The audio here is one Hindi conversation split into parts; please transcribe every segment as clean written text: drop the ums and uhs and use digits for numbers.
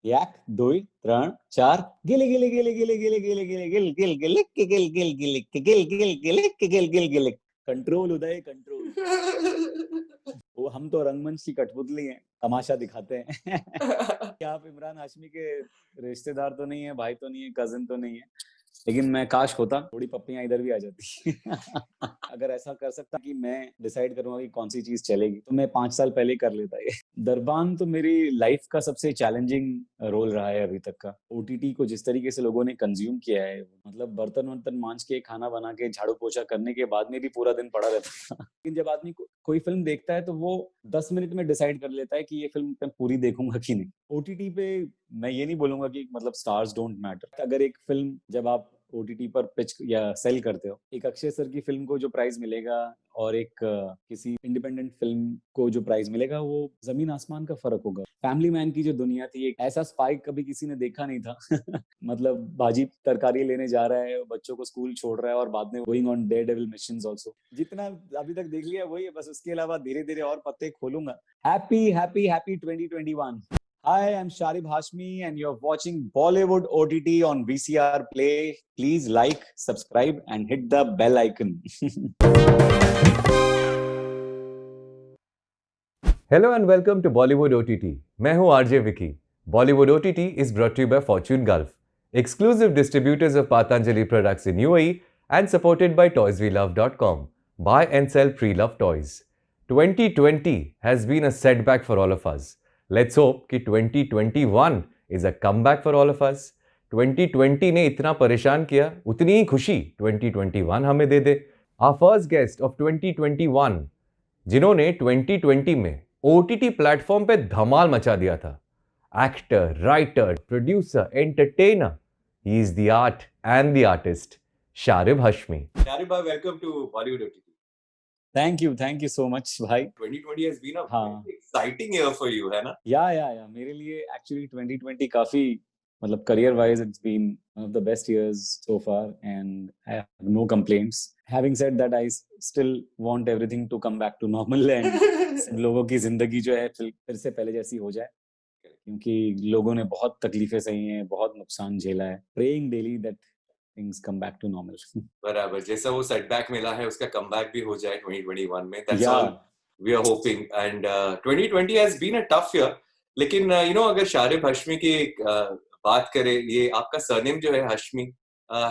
एक, दो, त्रण, चार। गिले गिले गिले गिले गिले गिले गिले गिल गिल गिले गिल गिल गिले गिल गिल गिले गिल गिल गिले। कंट्रोल उदय कंट्रोल। वो हम तो रंगमंच की कठपुतली हैं, तमाशा दिखाते हैं। क्या आप इमरान हाशमी के रिश्तेदार तो नहीं है, भाई तो नहीं है, कजिन तो नहीं है, लेकिन मैं काश होता, थोड़ी पप्पियां इधर भी आ जाती। अगर ऐसा कर सकता कि मैं डिसाइड करूंगा कि कौन सी चीज चलेगी, तो मैं 5 साल पहले ही कर लेता ये। दरबान तो मेरी लाइफ का सबसे चैलेंजिंग रोल रहा है अभी तक का। ओटीटी को जिस तरीके से लोगों ने कंज्यूम किया है, मतलब बर्तन वर्तन मांज के, खाना बना के, झाड़ू पोछा करने के बाद में भी पूरा दिन पड़ा रहता था। लेकिन जब आदमी कोई फिल्म देखता है तो वो 10 मिनट में डिसाइड कर लेता है कि ये फिल्म मैं पूरी देखूंगा कि नहीं। ओटीटी पे मैं ये नहीं बोलूंगा कि मतलब स्टार्स डोंट मैटर। अगर एक फिल्म जब आप ओटीटी पर पिच या सेल करते हो, एक अक्षय सर की फिल्म को जो प्राइस मिलेगा और एक किसी इंडिपेंडेंट फिल्म को जो प्राइस मिलेगा, वो जमीन आसमान का फर्क होगा। फैमिली मैन की जो दुनिया थी, एक ऐसा स्पाइक कभी किसी ने देखा नहीं था। मतलब भाजी तरकारी लेने जा रहा है, बच्चों को स्कूल छोड़ रहा है और बाद में going on daredevil missions also. जितना अभी तक देख लिया वही है बस, उसके अलावा धीरे धीरे और पत्ते खोलूंगा। Happy happy happy 2021। Hi, I'm Sharib Hashmi, and you're watching Bollywood OTT on VCR Play. Please like, subscribe, and hit the bell icon. Hello and welcome to Bollywood OTT. मैं हूं RJ Vicky. Bollywood OTT is brought to you by Fortune Gulf, exclusive distributors of Patanjali products in UAE and supported by toyswelove.com. Buy and sell pre-loved toys. 2020 has been a setback for all of us. Let's hope कि 2021 is a comeback for all of us. 2020 ने इतना परेशान किया, उतनी ही खुशी 2021 हमें दे दे। Our first guest of 2021, जिन्होंने 2020 में ओटीटी प्लेटफॉर्म पे धमाल मचा दिया था, actor, writer, producer, entertainer, he is the art and the artist, Sharib Hashmi. Sharib भाई, welcome to Bollywood OTT. Thank you so much, भाई। 2020 has been a हाँ, very exciting year for you, है ना? या मेरे लिए एक्चुअली 2020 काफी, मतलब career wise it's been one of the best years so far and I have no complaints. Having said that, I still want everything to come back to normal and सब लोगों की जिंदगी जो है फिर से पहले जैसी हो जाए, क्योंकि लोगों ने बहुत तकलीफें सही हैं, बहुत नुकसान झेला है। Praying daily that things come back to normal. बराबर, जैसा वो सेटबैक मिला है उसका कमबैक भी हो जाए 2021 में। That's yeah all we are hoping. And 2020 has been a tough year. लेकिन अगर शारिब हाशमी की बात करें, ये आपका सरनेम जो है Hashmi,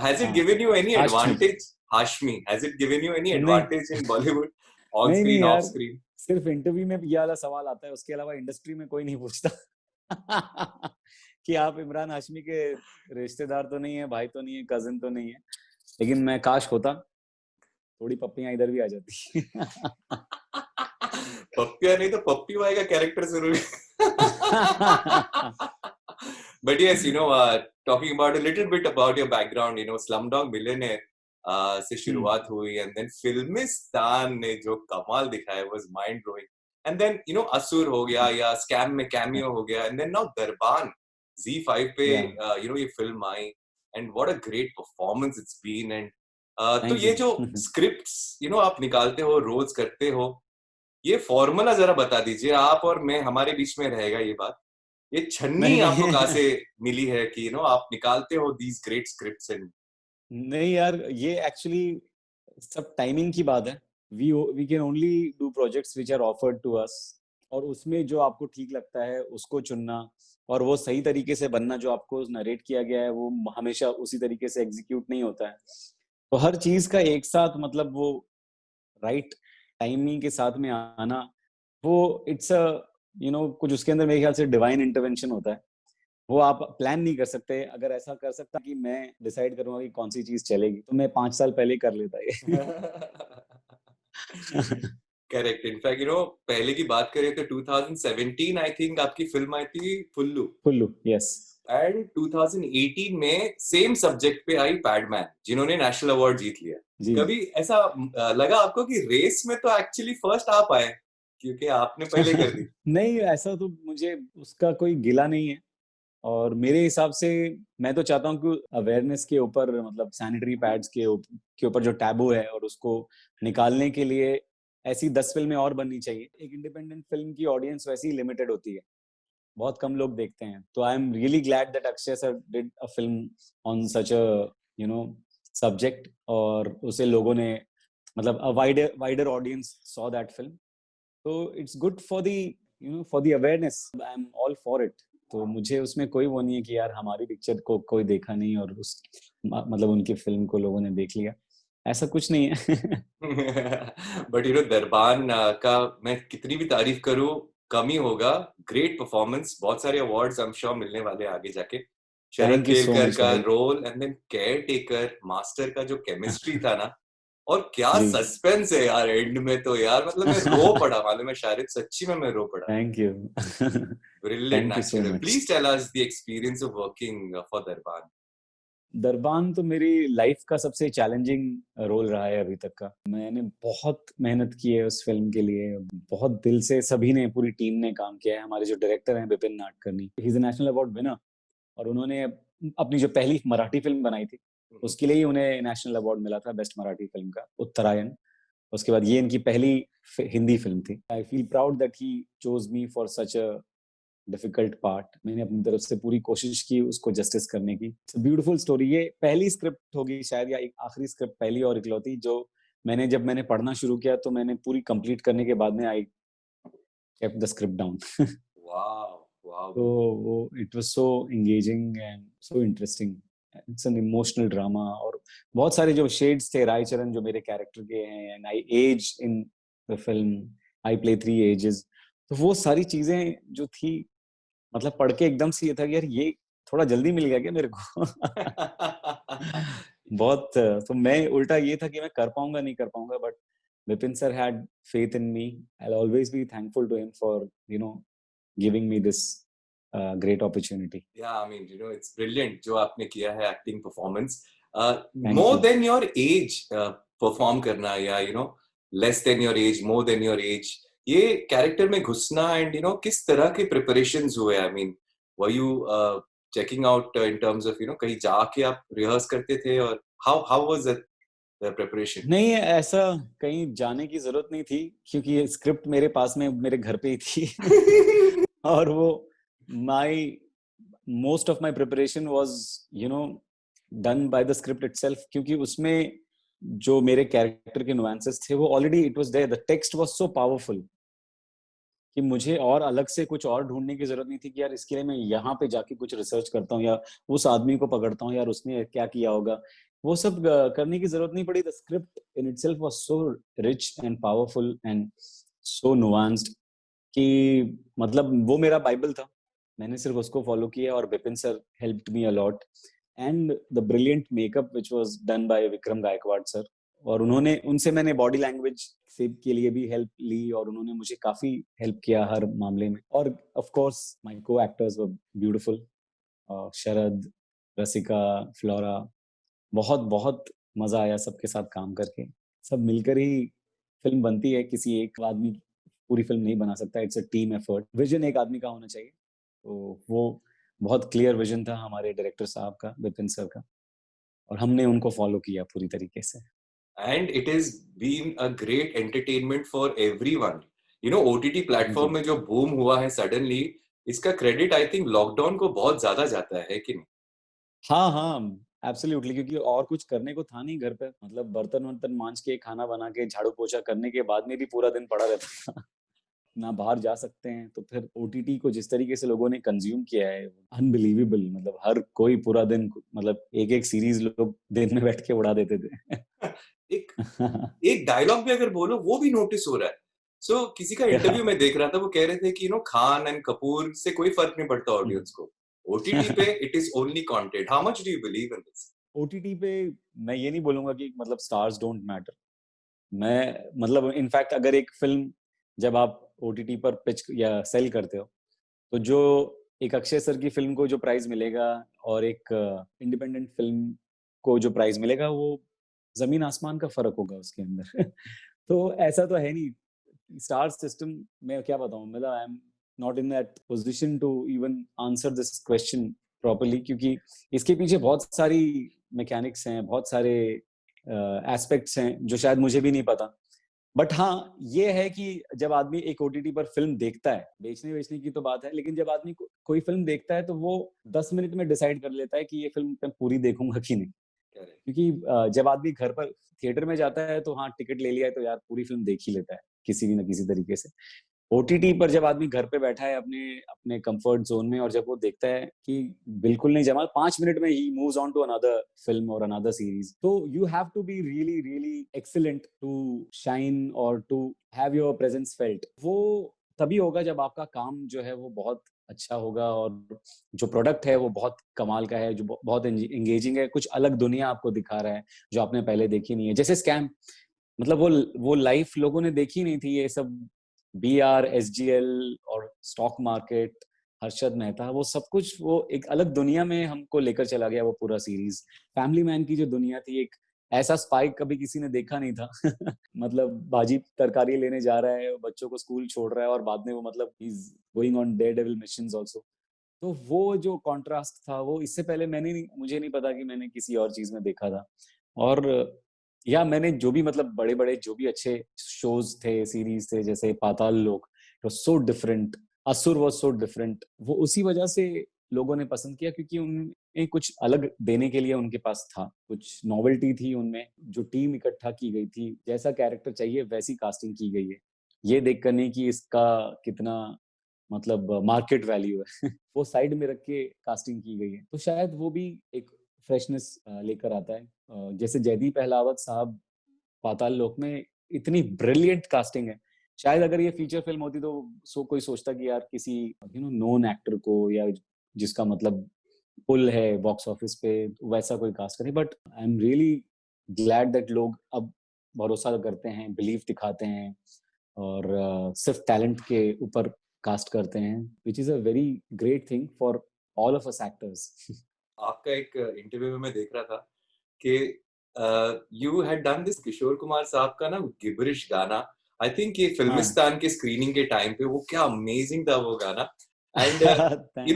has it given you any Hashmi advantage? Hashmi, has it given you any नहीं, एडवांटेज इन बॉलीवुड, ऑन नहीं स्क्रीन, ऑफ यार, स्क्रीन? सिर्फ इंटरव्यू में ये वाला सवाल आता है, उसके अलावा इंडस्ट्री में कोई नहीं पूछता। कि आप इमरान हाशमी के रिश्तेदार तो नहीं है, भाई तो नहीं है, कजिन तो नहीं है, लेकिन मैं काश होता, थोड़ी पप्पियां इधर भी आ जाती। पप्पिया नहीं तो पप्पी भाई का कैरेक्टर जरूर। But yes, talking about a little bit about your background, Slumdog Millionaire से शुरुआत हुई, and then फिल्मिस्तान ने जो कमाल दिखाया was mind blowing. And then असुर हो गया, या स्कैम में कैमियो हो गया, and then now Darban Z5 पे Yeah. ये film I, and what a great performance it's been. And तो Thank ये you. जो स्क्रिप्ट्स आप निकालते हो, रोज करते हो, ये फॉर्मूला जरा बता दीजिए। आप और मैं, हमारे बीच में रहेगा ये बात। ये छन्नी आपको कहाँ से मिली है कि आप निकालते हो these great scripts? and नहीं यार, ये एक्चुअली सब टाइमिंग की बात है। We can only do projects which are offered to us, और उसमें जो आपको ठीक लगता है उसको चुनना, और वो सही तरीके से बनना। जो आपको नरेट किया गया है वो हमेशा उसी तरीके से एग्जीक्यूट नहीं होता है। तो हर चीज का एक साथ, मतलब वो राइट टाइमिंग के साथ में आना, वो इट्स अ कुछ उसके अंदर मेरे ख्याल से डिवाइन इंटरवेंशन होता है। वो आप प्लान नहीं कर सकते। अगर ऐसा कर सकता कि मैं डिसाइड करूंगा कि कौन सी चीज चलेगी, तो मैं 5 साल पहले ही कर लेता ये। करेक्ट। इनफैक्ट पहले की बात करें तो 2017 आई थिंक आपकी फिल्म आई थी फुल्लू, फुल्लू, यस। एंड 2018 में सेम सब्जेक्ट पे आई पैडमैन, जिन्होंने नेशनल अवार्ड जीत लिया। जी। कभी ऐसा लगा आपको कि रेस में तो एक्चुअली फर्स्ट आप आए, क्योंकि आपने पहले कर दी? नहीं, ऐसा तो मुझे उसका कोई गिला नहीं है। और मेरे हिसाब से मैं तो चाहता हूँ कि अवेयरनेस के ऊपर, मतलब सैनिटरी पैड्स के ऊपर जो टैबू है, और उसको निकालने के लिए ऐसी 10 फिल्में और बननी चाहिए। एक इंडिपेंडेंट फिल्म की ऑडियंस वैसे ही लिमिटेड होती है। बहुत कम लोग देखते हैं, तो I am really glad that Akshay sir did a film on such a you know subject, और उसे लोगों ने मतलब a wider audience saw that film, तो it's good for the for the awareness, I am all for it. तो मुझे उसमें कोई वो नहीं है कि यार हमारी पिक्चर को कोई देखा नहीं और उस मतलब उनकी फिल्म को लोगों ने देख लिया, ऐसा कुछ नहीं है। बट दरबान का मैं कितनी भी तारीफ करूं कम ही होगा। ग्रेट परफॉर्मेंस, बहुत सारे अवार्ड्स आई एम श्योर मिलने वाले हैं आगे जाके। Sharad thank you so Kelkar much का भाई। Role and then care taker master का जो केमिस्ट्री था ना, और क्या जी। सस्पेंस है यार एंड में, तो यार मतलब मैं रो पड़ा, मालूम है शायद सच्ची में मैं रो पड़ा। Thank you. Brilliant thank you so actually. Much. Please tell us the experience of working for Darbaan. Darbaan तो मेरी लाइफ का सबसे चैलेंजिंग रोल रहा है अभी तक का। मैंने बहुत मेहनत की है उस फिल्म के लिए, बहुत दिल से सभी ने, पूरी टीम ने काम किया है। हमारे जो डायरेक्टर हैं Vipin Nadkarni, he is a national award winner, और उन्होंने अपनी जो पहली मराठी फिल्म बनाई थी उसके लिए ही उन्हें नेशनल अवार्ड मिला था बेस्ट मराठी फिल्म का, उत्तरायण। उसके बाद ये इनकी पहली हिंदी फिल्म थी। I feel proud that he chose me for such a difficult part. मैंने अपनी तरफ से पूरी कोशिश की उसको जस्टिस करने की। Beautiful story. ये पहली स्क्रिप्ट होगी शायद, या एक आखिरी स्क्रिप्ट, पहली और इकलौती, जो जब मैंने पढ़ना शुरू किया तो मैंने पूरी कंप्लीट करने के बाद में I kept the script down. Wow wow. तो वो it was so engaging and so interesting. It's an emotional drama, और बहुत सारे जो शेड्स थे रायचरण जो मेरे कैरेक्टर के हैं, and I age in the film, I play 3 ages. तो वो सारी चीजें जो थी, मतलब पढ़ के एकदम से ये था कि यार ये थोड़ा जल्दी मिल गया क्या मेरे को। बहुत, तो मैं उल्टा ये था कि मैं कर पाऊंगा नहीं कर पाऊंगा, but Vipin sir had faith in me. I will always be thankful to him for giving me this great opportunity. Yeah, I mean, it's brilliant जो आपने किया है acting performance. Thank more you. Then your age perform करना, या less than your age, more than your age, ये कैरेक्टर में घुसना, एंड किस तरह के प्रिपरेशंस हुए? I mean, were you checking out in terms of कहीं जाके आप रिहर्स करते थे, और हाउ वाज द प्रिपरेशन? नहीं, ऐसा कहीं जाने की जरूरत नहीं थी, क्योंकि ये स्क्रिप्ट मेरे पास में मेरे घर पे ही थी। और वो my most of my preparation was done by the script itself, क्योंकि उसमें जो मेरे कैरेक्टर के नुआंसेस थे वो already it was there. The text was so powerful कि मुझे और अलग से कुछ और ढूंढने की जरूरत नहीं थी कि यार इसके लिए मैं यहाँ पे जाके कुछ रिसर्च करता हूँ, या उस आदमी को पकड़ता हूँ, यार उसने क्या किया होगा। वो सब करने की जरूरत नहीं पड़ी। The script in itself was so rich and powerful and so nuanced कि मतलब वो मेरा बाइबल था। मैंने सिर्फ उसको फॉलो किया, और Vipin sir helped me a lot, and the brilliant makeup which was done by Vikram Gaikwad sir. और उन्होंने, उनसे मैंने बॉडी लैंग्वेज से के लिए भी हेल्प ली, और उन्होंने मुझे काफी हेल्प किया हर मामले में। और ऑफ कोर्स माय को actors were beautiful, Sharad, Rasika, flora. बहुत बहुत मजा आया सबके साथ काम करके। सब मिलकर ही फिल्म बनती है, किसी एक आदमी पूरी फिल्म नहीं बना सकता। It's a team effort. Vision एक आदमी का होना चाहिए, तो वो बहुत क्लियर विजन था हमारे डायरेक्टर साहब का, विपिन सर का, और हमने उनको फॉलो किया पूरी तरीके से। And it is been a great entertainment for everyone. OTT thank you. Platform में जो बूम हुआ है सडनली, इसका क्रेडिट आई थिंक लॉकडाउन को बहुत ज्यादा जाता है कि नहीं? हाँ हाँ, एब्सोल्युटली, क्योंकि और कुछ करने को था नहीं घर पे। मतलब बर्तन वर्तन मांज के, खाना बना के, झाड़ू पोछा करने के बाद में भी पूरा दिन पड़ा रहता था। ना बाहर जा सकते हैं, तो फिर ओटीटी को जिस तरीके से लोगों ने कंज्यूम किया है, अनबिलीवेबल। मतलब हर कोई पूरा दिन, मतलब एक एक सीरीज लोग दिन में बैठ के उड़ा देते थे। एक एक डायलॉग भी अगर बोलो वो भी नोटिस हो रहा है। सो किसी का इंटरव्यू में देख रहा था, वो कह रहे थे कि खान एंड कपूर से कोई फर्क नहीं पड़ता ऑडियंस को, ओटीटी पे it is only content. How much do you believe in this? OTT पे मैं ये नहीं बोलूंगा कि मतलब स्टार्स डोंट मैटर। मैं मतलब इनफैक्ट अगर एक फिल्म जब आप ओटीटी पर पिच या सेल करते हो, तो जो एक अक्षय सर की फिल्म को जो प्राइस मिलेगा, और एक इंडिपेंडेंट फिल्म को जो प्राइस मिलेगा, वो जमीन आसमान का फर्क होगा उसके अंदर। तो ऐसा तो है नहीं। स्टार सिस्टम में क्या बताऊं, मतलब I am not in that position to even answer this question properly, क्योंकि इसके पीछे बहुत सारी मैकेनिक्स हैं, बहुत सारे एस्पेक्ट्स हैं जो शायद मुझे भी नहीं पता। बट हाँ, ये है कि जब आदमी एक ओटीटी पर फिल्म देखता है, बेचने की तो बात है, लेकिन जब आदमी कोई फिल्म देखता है तो वो 10 मिनट में डिसाइड कर लेता है कि ये फिल्म मैं पूरी देखूंगा कि नहीं। Correct. क्योंकि जब आदमी घर पर थिएटर में जाता है तो हाँ, टिकट ले लिया है तो यार पूरी फिल्म देख ही लेता है किसी भी ना किसी तरीके से। ओटीटी पर जब आदमी घर पे बैठा है अपने अपने कंफर्ट जोन में, और जब वो देखता है कि बिल्कुल नहीं जमा, 5 मिनट में ही moves on to another film और अनदर सीरीज, तो you have to be really really excellent to shine और to have your presence felt. वो तभी होगा जब आपका काम जो है वो बहुत अच्छा होगा, और जो प्रोडक्ट है वो बहुत कमाल का है, जो बहुत एंगेजिंग है, कुछ अलग दुनिया आपको दिखा रहा है जो आपने पहले देखी नहीं है। जैसे स्कैम, मतलब वो लाइफ लोगों ने देखी नहीं थी, ये सब BR, SGL और स्टॉक मार्केट, हर्षद मेहता, वो सब कुछ वो एक अलग दुनिया में हमको लेकर चला गया वो पूरा सीरीज। फैमिली मैन की जो दुनिया थी, एक ऐसा स्पाइक कभी किसी ने देखा नहीं था। मतलब भाजी तरकारी लेने जा रहा है, बच्चों को स्कूल छोड़ रहा है, और बाद में वो मतलब is going on Daredevil missions also. तो वो जो कॉन्ट्रास्ट था, वो इससे पहले मुझे नहीं पता कि मैंने किसी और चीज में देखा था। और या मैंने जो भी मतलब बड़े बड़े जो भी अच्छे शोज थे, सीरीज थे, जैसे पाताल लोक, तो सो डिफरेंट, असुर वाज सो डिफरेंट, वो उसी वजह से लोगों ने पसंद किया, क्योंकि उनमें कुछ अलग देने के लिए उनके पास था, कुछ नॉवेल्टी थी उनमें, जो टीम इकट्ठा की गई थी, जैसा कैरेक्टर चाहिए वैसी कास्टिंग की गई है, ये देख कर नहीं कि इसका कितना मतलब मार्केट वैल्यू है। वो साइड में रख के कास्टिंग की गई है, तो शायद वो भी एक फ्रेशनेस लेकर आता है। जैसे जयदीप अहलावत साहब पाताल लोक में, इतनी ब्रिलियंट कास्टिंग है। शायद अगर ये फीचर फिल्म होती तो कोई सोचता कि यार किसी नोन एक्टर को, या जिसका मतलब पुल है बॉक्स ऑफिस पे, वैसा कोई कास्ट करे। But I am really glad that लोग अब भरोसा करते हैं, बिलीव दिखाते हैं, और सिर्फ टैलेंट के ऊपर कास्ट करते हैं, which is a very great thing for all of us actors. आपका एक इंटरव्यू में मैं देख रहा था कि you had done this Kishore Kumar साहब का ना गिबरिश गाना। आई थिंक ये फिल्मिस्तान के स्क्रीनिंग के टाइम पे वो क्या अमेजिंग था वो गाना। एंड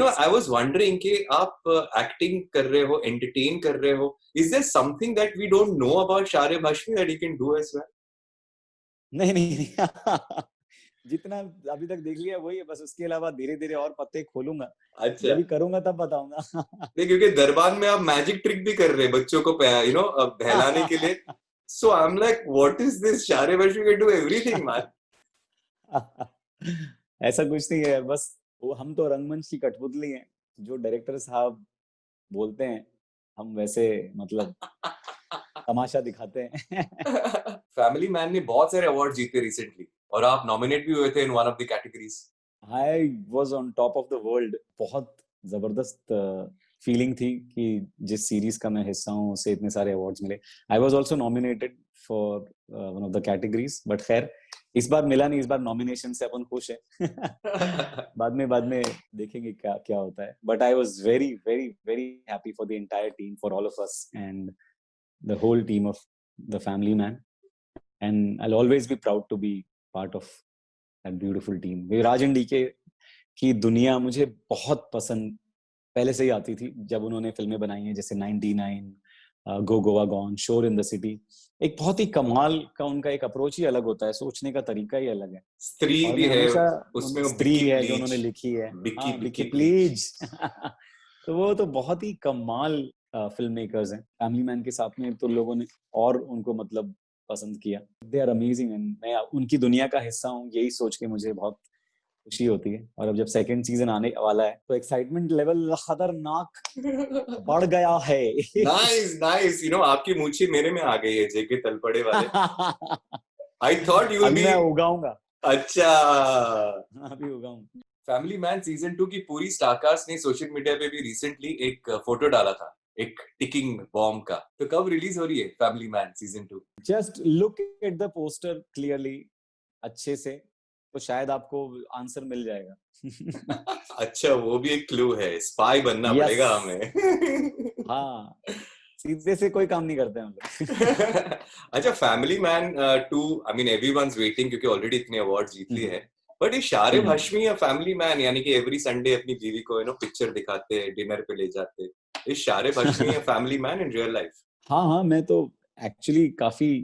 आई वाज वंडरिंग कि आप एक्टिंग कर रहे हो, एंटरटेन कर रहे हो, is there something that we don't know about Sharib Hashmi that you can do as well? नहीं नहीं नहीं। जितना अभी तक देख लिया वही है बस, उसके अलावा धीरे धीरे और पत्ते खोलूंगा, अच्छा, जब भी करूंगा तब बताऊंगा। नहीं क्योंकि दरबार में आप मैजिक ट्रिक भी कर रहे हैं बच्चों को बहलाने के लिए। So I am like what is this, Sharib Hashmi can do everything man. ऐसा कुछ नहीं है यार, बस वो हम तो रंगमंच की कठपुतली हैं, जो डायरेक्टर साहब बोलते हैं हम वैसे मतलब तमाशा दिखाते हैं। फैमिली मैन ने बहुत सारे अवार्ड जीते रिसेंटली, और आप नॉमिनेट भी हुए थे in one of the categories. I was on top of the world. बहुत जबरदस्त फीलिंग थी कि जिस सीरीज का मैं हिस्सा हूँ उसे इतने सारे अवार्ड्स मिले। I was also nominated for one of the categories, but खैर इस बार मिला नहीं, इस बार नॉमिनेशन से अपन खुश है। बाद में देखेंगे क्या क्या होता है। But I was very very very happy for the entire team, for all of us and the whole team of the Family Man, and I always be proud to be part of that beautiful team. Rajan DK की दुनिया मुझे बहुत पसंद पहले से ही आती थी, जब उन्होंने फिल्में बनाई हैं जैसे 99, गो गोवा गॉन, शोर इन द सिटी। एक बहुत ही कमाल का उनका एक अप्रोच ही अलग होता है, सोचने का तरीका ही अलग है। स्त्री और भी मैं है हमेशा उसमें, वो स्त्री बिक्की है जो प्लीज, उन्होंने लिखी है, बिक्की हाँ बिक्की बिक्की प्लीज। तो वो तो बहुत ही कमाल फिल्म मेकर्स हैं। फैमिली मैन के साथ में तो लोगों ने और उनको मतलब पसंद किया। दे आर अमेजिंग, एंड मैं उनकी दुनिया का हिस्सा हूँ, यही सोच के मुझे बहुत खुशी होती है। और अब जब सेकंड सीजन आने वाला है तो एक्साइटमेंट लेवल खतरनाक बढ़ गया है। नाइस नाइस, आपकी मूछी मेरे में आ गई है जेके तलपड़े वाले। आई थॉट यू विल अभी बी। मैं उगाऊंगा, अच्छा, अभी उगाऊंगा। फैमिली मैन सीजन 2 की पूरी स्टारकास्ट ने सोशल मीडिया पे भी रिसेंटली एक फोटो डाला था, एक टिकिंग बॉम्ब का। तो कब रिलीज हो रही है family man season 2? Just look at the poster clearly, अच्छे से, तो शायद आपको आंसर मिल जाएगा। अच्छा, वो भी एक क्लू है, स्पाई बनना यस, पड़ेगा हमें। हाँ, सीधे से कोई काम नहीं करते हम लोग। अच्छा, family man 2, I mean everyone's waiting क्योंकि ऑलरेडी इतने अवार्ड जीत लिए हैं। बट ये शारिब हाशमी या फैमिली मैन, यानी कि एवरी संडे अपनी बीवी को पिक्चर दिखाते हैं, डिनर पे ले जाते हैं, इज शारिब हाशमी या family man in real life? हाँ हाँ, मैं तो एक्चुअली काफी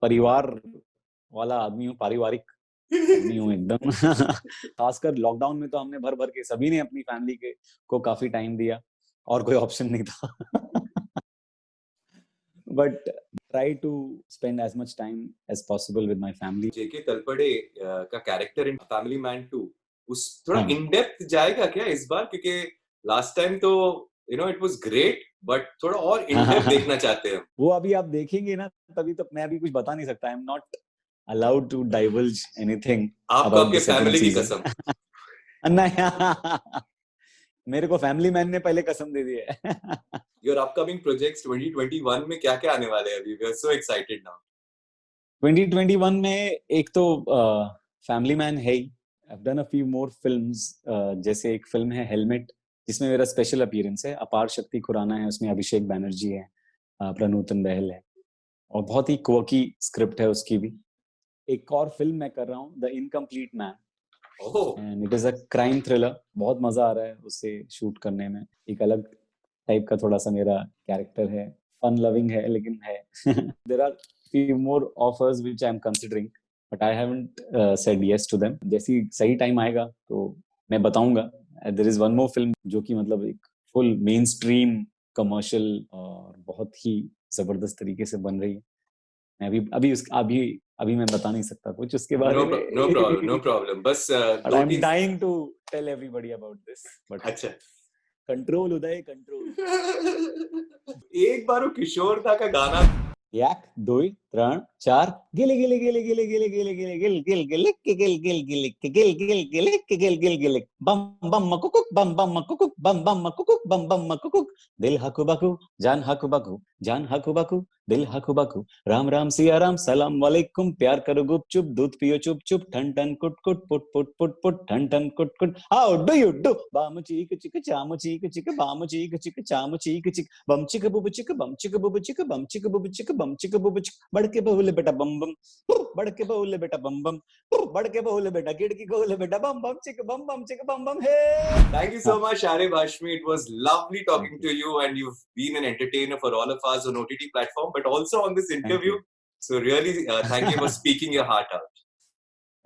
परिवार वाला आदमी हूँ, पारिवारिक आदमी हूँ एकदम। खासकर लॉकडाउन में तो हमने भर भर के सभी ने अपनी फैमिली के को काफी टाइम दिया और कोई ऑप्शन नहीं था। But try to spend as much time as possible with my family. JK Talpade का कैरेक्टर इन फैमिली मैन 2 उस थोड़ा हाँ। इन डेप्थ जाएगा क्या इस बार, क्योंकि लास्ट टाइम तो इट वाज ग्रेट, बट थोड़ा और इन डेप्थ देखना चाहते हैं। वो अभी आप देखेंगे ना, तभी तो मैं अभी कुछ बता नहीं सकता। आई am not allowed to divulge anything आपको about आपके the second फैमिली की season. कसम। नहीं, मेरे को फैमिली मैन ने पहले कसम दे दी है। योर अपकमिंग प्रोजेक्ट्स 2021 में क्या क्या आने वाले हैं अभी? We are so excited now. 2021 में एक तो फैमिली मैन है ही। I've done a few more films, जैसे एक फिल्म है हेलमेट, जिसमें मेरा स्पेशल अपीयरेंस है। अपार शक्ति खुराना है उसमें, अभिषेक बैनर्जी है, प्रनूतन बहल है, और बहुत ही क्वर्की स्क्रिप्ट है उसकी भी। एक और फिल्म मैं कर रहा हूँ, the incomplete man, oh, and it is a crime thriller. बहुत मजा आ रहा है उसे शूट करने में। एक अलग टाइप का थोड़ा सा मेरा कैरेक्टर है, फन लविंग है लेकिन है। There are few more offers which I'm considering, but I haven't said yes to them. जैसी सही टाइम आएगा तो मैं बताऊंगा। There is one more film जो कि मतलब एक फुल मेन स्ट्रीम कमर्शियल और बहुत ही जबरदस्त तरीके से बन रही है। मैं अभी मैं बता नहीं सकता कुछ उसके बारे में। No problem. बस But I'm dying to tell everybody about this. But अच्छा। कंट्रोल उदय कंट्रोल। एक बार वो किशोर दा का गाना 1 2 3 4 गिले गिले गिले गिले गिले गिले गिले गिल गिल गिल गिल गिल गिल गिल गिल गिल गिल गिल गिल बम बम मकुकुक बम बम मकुकुक बम बम मकुकुक बम बम मकुकुक। दिल हकु बकु जान हकु बकु जान हकु बकु दिल हकु बकु। राम राम सिया राम सलाम वालेकुम। प्यार करो गुप चुप दूध पियो चुप चुप। ठन ठन कुट कुट पुट पुट पुट पुट ठन ठन कुट कुट। How do you do? बाम चीक चिक चाम चीक चिक बाम चीक चिक चाम चीक चिक बम चिक बुब चिक बम चिक बुब चिक बम चिक बुब चिक बम चिक बुब चिक। बड़के बहुले बेटा बम बम, बड़के बहुले बेटा बम बम, बड़के बहुले बेटा खिड़की खोले बेटा बम बम चिक बम बम चिक बम बम हे। Thank you so much, Arif Hashmi. It was lovely talking to you, and you've been an entertainer for all of us on OTT platform, but also on this interview. So really, thank you for speaking your heart out.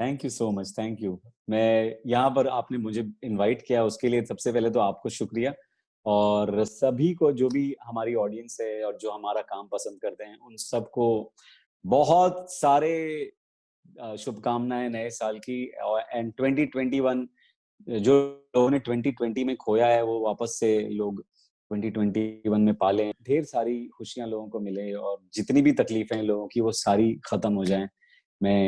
Thank you so much, thank you. मैं यहाँ पर आपने मुझे इनवाइट किया उसके लिए सबसे पहले तो आपको शुक्रिया, और सभी को जो भी हमारी ऑडियंस है और जो हमारा काम पसंद करते हैं उन सबको बहुत सारे शुभकामनाएं नए साल की। एंड 2021 जो लोगों ने 2020 में खोया है वो वापस से लोग 2021 में पालें। ढेर सारी खुशियां लोगों को मिले और जितनी भी तकलीफें लोगों की वो सारी खत्म हो जाएं। मैं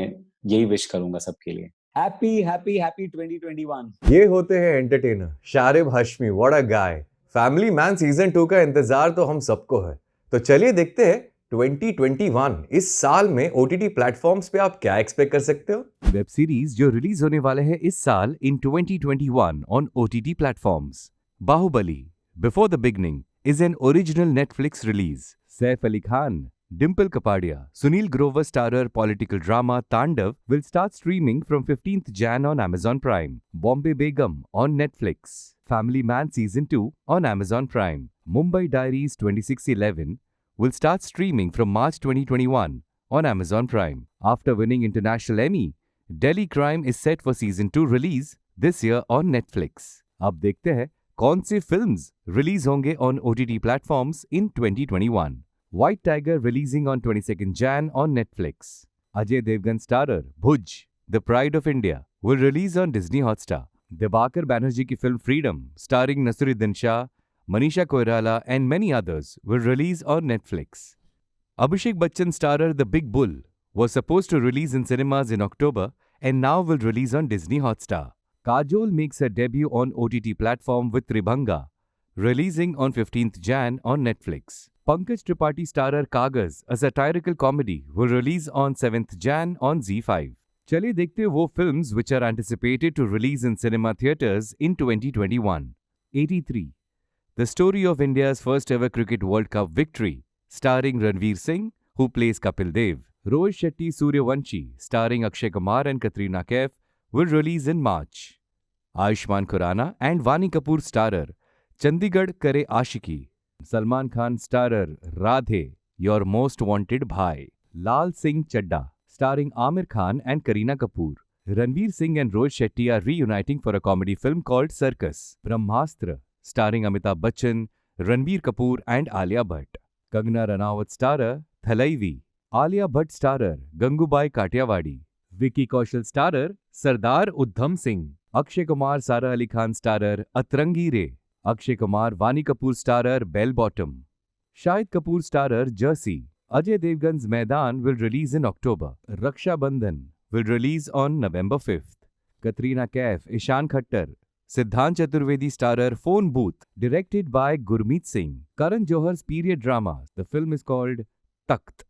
यही विश करूंगा सबके लिए। Happy happy happy 2021। ये होते हैं entertainer Sharib Hashmi. What a guy. Family man season 2 का इंतजार तो हम सबको है, तो चलिए देखते हैं 2021 इस साल में ओटीटी प्लेटफॉर्म्स पे आप क्या एक्सपेक्ट कर सकते हो। वेब सीरीज जो रिलीज होने वाले हैं इस साल in 2021 on OTT platforms. Baahubali before the beginning is an original Netflix release. Saif Ali Khan, Dimple Kapadia, Sunil Grover starrer political drama Tandav will start streaming from 15th Jan on Amazon Prime. Bombay Begum on Netflix. Family Man Season 2 on Amazon Prime. Mumbai Diaries 2611 will start streaming from March 2021 on Amazon Prime. After winning International Emmy, Delhi Crime is set for Season 2 release this year on Netflix. अब देखते हैं कौन सी फिल्म्स रिलीज होंगे on OTT platforms in 2021. White Tiger releasing on 22nd Jan on Netflix. Ajay Devgan starrer Bhuj, The Pride of India will release on Disney Hotstar. Dibakar Banerjee की film Freedom starring Nasiruddin Shah, Manisha Koirala and many others will release on Netflix. Abhishek Bachchan starrer The Big Bull was supposed to release in cinemas in October and now will release on Disney Hotstar. Kajol makes her debut on OTT platform with Tribhanga, releasing on 15th Jan on Netflix. Pankaj Tripathi starrer Kagaz, a satirical comedy, will release on 7th Jan on ZEE5. चलिए देखते हैं वो films which are anticipated to release in cinema theaters in 2021. 83. The story of India's first ever Cricket World Cup victory, starring Ranveer Singh, who plays Kapil Dev. Rohit Shetty Suryavanshi, starring Akshay Kumar and Katrina Kaif, will release in March. Ayushmann Khurrana and Vani Kapoor starrer Chandigarh Kare Aashiki. Salman Khan starrer Radhe, Your Most Wanted Bhai. Lal Singh Chadda starring Amir Khan and Kareena Kapoor. Ranveer Singh and Rohit Shetty are reuniting for a comedy film called Circus. Brahmastra, starring Amitabh Bachchan, Ranbir Kapoor and Alia Bhatt. Kangana Ranaut starer Thalaivi. Alia Bhatt starer Gangubai Kathiawadi. Vicky Kaushal starer Sardar Udham Singh. Akshay Kumar Sara Ali Khan starer Atrangi Re. Akshay Kumar Vani Kapoor starer Bell Bottom. Shahid Kapoor starer Jersey. Ajay Devgan's Maidan will release in October. Raksha Bandhan will release on November 5th. Katrina Kaif, Ishan Khattar, Siddhant Chaturvedi starer Phone Booth, directed by Gurmeet Singh. Karan Johar's period drama. The film is called Takht.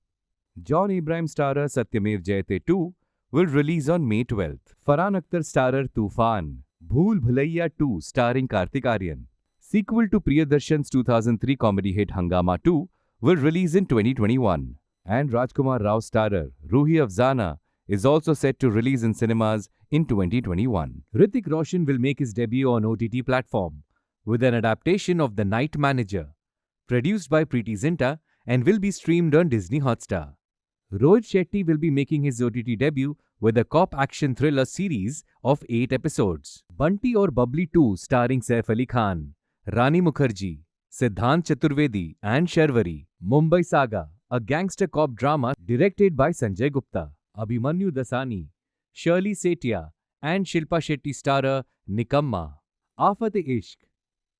John Abraham starer Satyamev Jayate 2 will release on May 12th. Farhan Akhtar starer Tufan. Bhool Bhulaiya 2 starring Kartik Aaryan. Sequel to Priyadarshan's 2003 comedy hit Hangama 2 will release in 2021. And Rajkumar Rao starer Ruhi Afzana is also set to release in cinemas in 2021. Hrithik Roshan will make his debut on OTT platform with an adaptation of The Night Manager, produced by Preeti Zinta and will be streamed on Disney Hotstar. Rohit Shetty will be making his OTT debut with a cop action thriller series of 8 episodes. Bunty or Bubbly 2 starring Saif Ali Khan, Rani Mukherjee, Siddhant Chaturvedi and Sharvari. Mumbai Saga, a gangster cop drama directed by Sanjay Gupta. Abhimanyu Dasani, Shirley Setia and Shilpa Shetty starer Nikamma. Aafat-e-Ishq,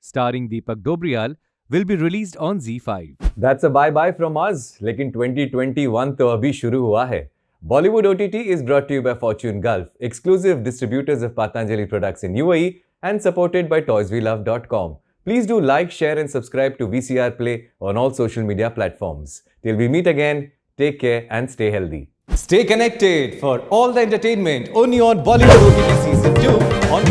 starring Deepak Dobriyal, will be released on ZEE5. That's a bye-bye from us. लेकिन 2021 तो अभी शुरू हुआ है. Bollywood OTT is brought to you by Fortune Gulf, exclusive distributors of Patanjali products in UAE and supported by ToysWeLove.com. Please do like, share and subscribe to VCR Play on all social media platforms. Till we meet again, take care and stay healthy. Stay connected for all the entertainment only on Bollywood OTT Season 2 on